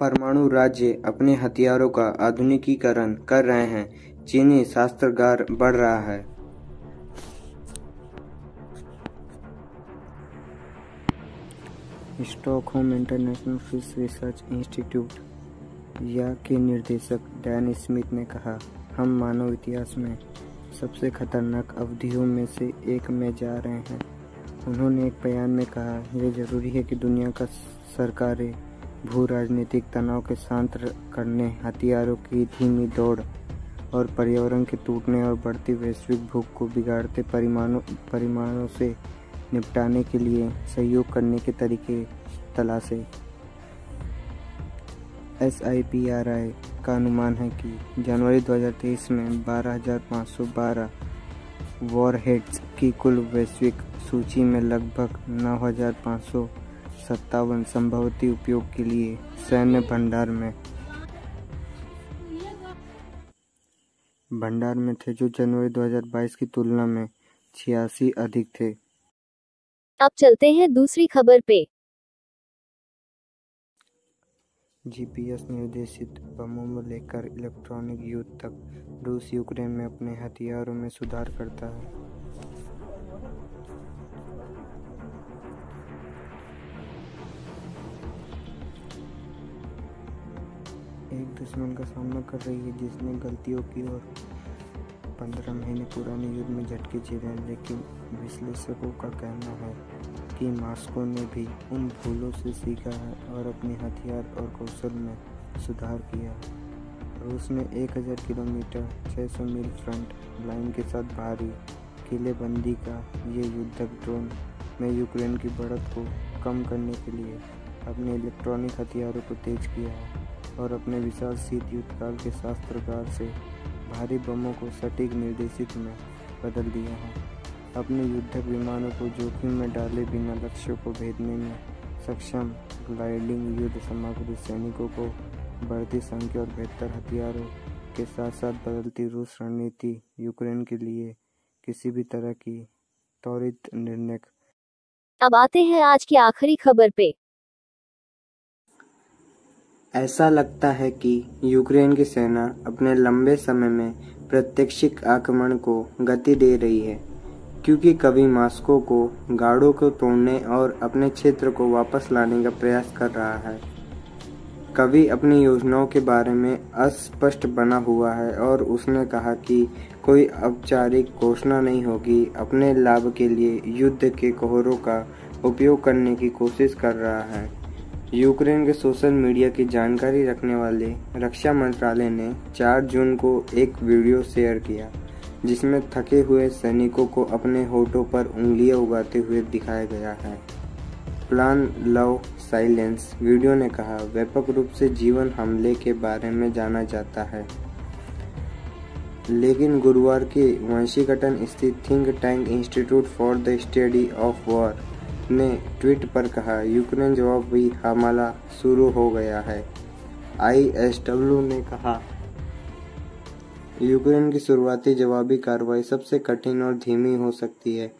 परमाणु राज्य अपने हथियारों का आधुनिकीकरण कर रहे हैं, चीनी शस्त्रागार बढ़ रहा है। Stockholm international fish research institute या के निदेशक डैन स्मिथ ने कहा, हम मानव इतिहास में सबसे खतरनाक अवधियों में से एक में जा रहे हैं। उन्होंने एक बयान में कहा, यह जरूरी है कि दुनिया का सरकारें भू राजनीतिक तनाव के शांत करने, हथियारों की धीमी दौड़ और पर्यावरण के टूटने और बढ़ती वैश्विक भूख को बिगाड़ते परिमाणों से निपटाने के लिए सहयोग करने के तरीके तलाशें। SIPRI का अनुमान है कि जनवरी 2023 में 12,512 वॉरहेड्स की कुल वैश्विक सूची में लगभग 9,557 संभवतः उपयोग के लिए सैन्य भंडार में थे, जो जनवरी 2022 की तुलना में 86 अधिक थे। अब चलते हैं दूसरी खबर पे। GPS निर्देशित बमों को लेकर इलेक्ट्रॉनिक युद्ध तक, रूस यूक्रेन में अपने हथियारों में सुधार करता है। एक दुश्मन का सामना कर रही है जिसने गलतियों की और 15 महीने पुराने युद्ध में झटके झेले हैं, लेकिन विश्लेषकों का कहना है कि मॉस्को ने भी उन भूलों से सीखा है और अपने हथियार और कौशल में सुधार किया है। रूस ने 1000 किलोमीटर 600 मील फ्रंट लाइन के साथ भारी किलेबंदी का ये युद्धक ड्रोन में यूक्रेन की बढ़त को कम करने के लिए अपने इलेक्ट्रॉनिक हथियारों को तेज किया है और अपने विशाल शीत युद्धकाल के शस्त्रागार से भारी बमों को सटीक निर्देशित में बदल दिया है। अपने युद्धक विमानों को जोखिम में डाले बिना लक्ष्यों को भेदने में सक्षम ग्लाइडिंग युद्ध सामग्री सैनिकों को बढ़ती संख्या और बेहतर हथियारों के साथ साथ बदलती रूस रणनीति यूक्रेन के लिए किसी भी तरह की त्वरित निर्णय। अब आते हैं आज की आखिरी खबर पे। ऐसा लगता है कि यूक्रेन की सेना अपने लंबे समय में प्रत्यक्षिक आक्रमण को गति दे रही है, क्योंकि कभी मॉस्को को गार्डों को तोड़ने और अपने क्षेत्र को वापस लाने का प्रयास कर रहा है, कभी अपनी योजनाओं के बारे में अस्पष्ट बना हुआ है और उसने कहा कि कोई औपचारिक घोषणा नहीं होगी। अपने लाभ के लिए युद्ध के कहरों का उपयोग करने की कोशिश कर रहा है। यूक्रेन के सोशल मीडिया की जानकारी रखने वाले रक्षा मंत्रालय ने 4 जून को एक वीडियो शेयर किया, जिसमें थके हुए सैनिकों को अपने होठों पर उंगलियां उगाते हुए दिखाया गया है। प्लान लव साइलेंस वीडियो ने कहा, व्यापक रूप से जीवन हमले के बारे में जाना जाता है, लेकिन गुरुवार की वाशिंगटन स्थित think tank institute for the study of war ने ट्वीट पर कहा, यूक्रेन जवाबी हमला शुरू हो गया है। ISW ने कहा, यूक्रेन की शुरुआती जवाबी कार्रवाई सबसे कठिन और धीमी हो सकती है,